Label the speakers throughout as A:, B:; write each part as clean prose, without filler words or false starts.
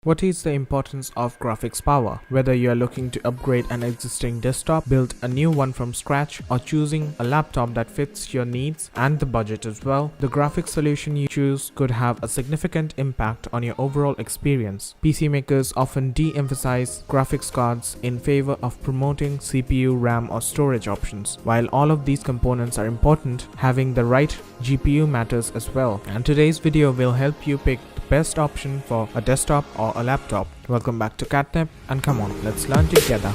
A: What is the importance of graphics power? Whether you are looking to upgrade an existing desktop, build a new one from scratch, or choosing a laptop that fits your needs and the budget as well, the graphics solution you choose could have a significant impact on your overall experience. PC makers often de-emphasize graphics cards in favor of promoting CPU, RAM, or storage options. While all of these components are important, having the right GPU matters as well. And today's video will help you pick the best option for a desktop or a laptop. Welcome back to QatNip, and come on, let's learn together.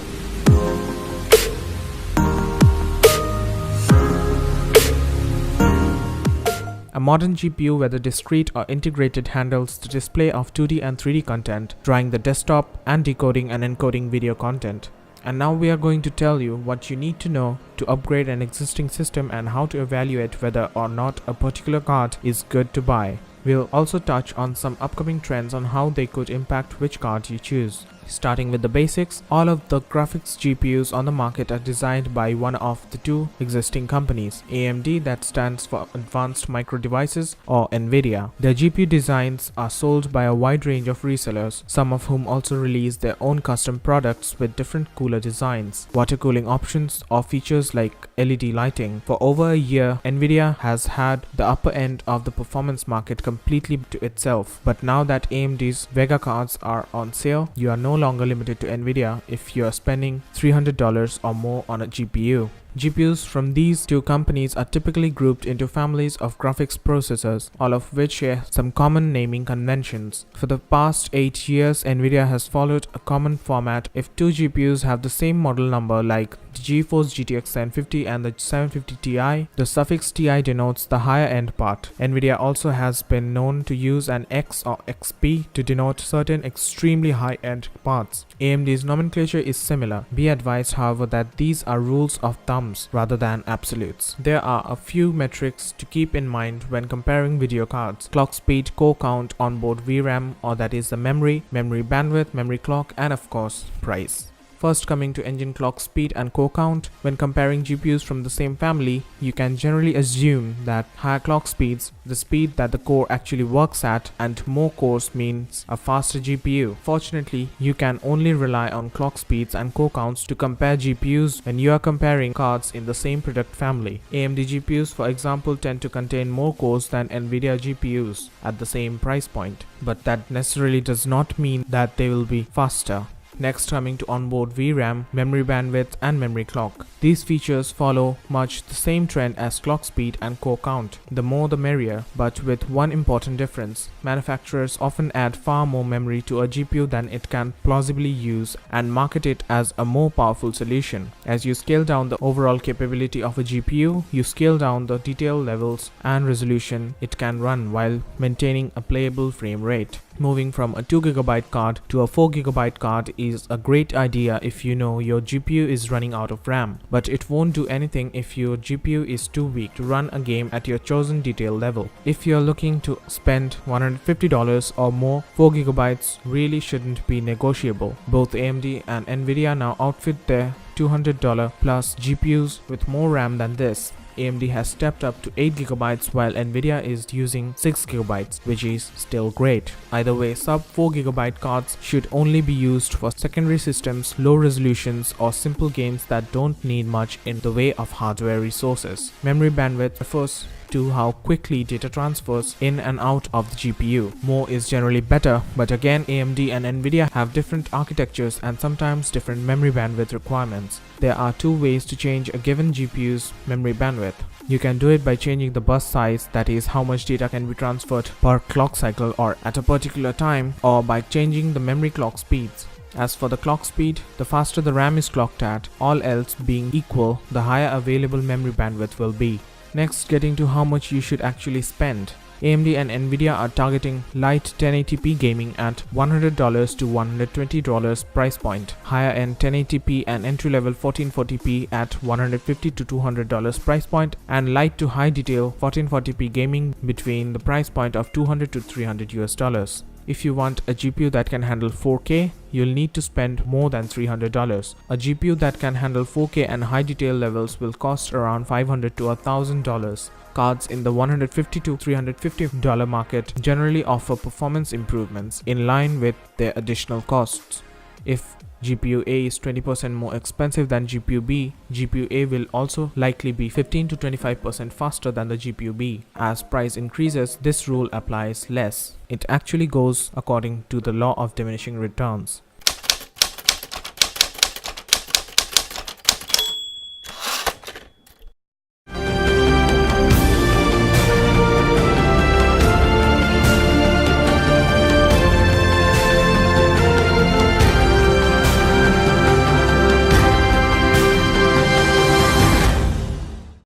A: A modern GPU, whether discrete or integrated, handles the display of 2D and 3D content, drawing the desktop and decoding and encoding video content. And now we are going to tell you what you need to know to upgrade an existing system and how to evaluate whether or not a particular card is good to buy. We'll also touch on some upcoming trends on how they could impact which card you choose. Starting with the basics, all of the graphics GPUs on the market are designed by one of the two existing companies, AMD, that stands for Advanced Micro Devices, or Nvidia. Their GPU designs are sold by a wide range of resellers, some of whom also release their own custom products with different cooler designs, water cooling options, or features like LED lighting. For over a year, Nvidia has had the upper end of the performance market completely to itself. But now that AMD's Vega cards are on sale, you are no longer limited to Nvidia if you are spending $300 or more on a GPU. GPUs from these two companies are typically grouped into families of graphics processors, all of which share some common naming conventions. For the past 8 years, Nvidia has followed a common format. If two GPUs have the same model number, like the GeForce GTX 750 and the 750 Ti, the suffix Ti denotes the higher end part. Nvidia also has been known to use an X or XP to denote certain extremely high end parts. AMD's nomenclature is similar. Be advised, however, that these are rules of thumb rather than absolutes. There are a few metrics to keep in mind when comparing video cards: clock speed, core count, onboard VRAM, or that is the memory bandwidth, memory clock, and of course price. First, coming to engine clock speed and core count, when comparing GPUs from the same family, you can generally assume that higher clock speeds, the speed that the core actually works at, and more cores means a faster GPU. Fortunately, you can only rely on clock speeds and core counts to compare GPUs when you are comparing cards in the same product family. AMD GPUs, for example, tend to contain more cores than Nvidia GPUs at the same price point, but that necessarily does not mean that they will be faster. Next, coming to onboard VRAM, memory bandwidth, and memory clock. These features follow much the same trend as clock speed and core count. The more the merrier, but with one important difference. Manufacturers often add far more memory to a GPU than it can plausibly use and market it as a more powerful solution. As you scale down the overall capability of a GPU, you scale down the detail levels and resolution it can run while maintaining a playable frame rate. Moving from a 2GB card to a 4GB card is a great idea if you know your GPU is running out of RAM, but it won't do anything if your GPU is too weak to run a game at your chosen detail level. If you're looking to spend $150 or more, 4GB really shouldn't be negotiable. Both AMD and Nvidia now outfit their $200 plus GPUs with more RAM than this. AMD has stepped up to 8GB while Nvidia is using 6GB, which is still great. Either way, sub 4GB cards should only be used for secondary systems, low resolutions, or simple games that don't need much in the way of hardware resources. Memory bandwidth refers to how quickly data transfers in and out of the GPU. More is generally better, but again, AMD and Nvidia have different architectures and sometimes different memory bandwidth requirements. There are two ways to change a given GPU's memory bandwidth. You can do it by changing the bus size, that is how much data can be transferred per clock cycle or at a particular time, or by changing the memory clock speeds. As for the clock speed, the faster the RAM is clocked at, all else being equal, the higher available memory bandwidth will be. Next, getting to how much you should actually spend. AMD and Nvidia are targeting light 1080p gaming at $100 to $120 price point, higher end 1080p and entry-level 1440p at $150 to $200 price point, and light to high detail 1440p gaming between the price point of $200 to $300. If you want a GPU that can handle 4K, you'll need to spend more than $300. A GPU that can handle 4K and high detail levels will cost around $500 to $1,000. Cards in the $150 to $350 market generally offer performance improvements in line with their additional costs. If GPU A is 20% more expensive than GPU B, GPU A will also likely be 15 to 25% faster than the GPU B. As price increases, this rule applies less. It actually goes according to the law of diminishing returns.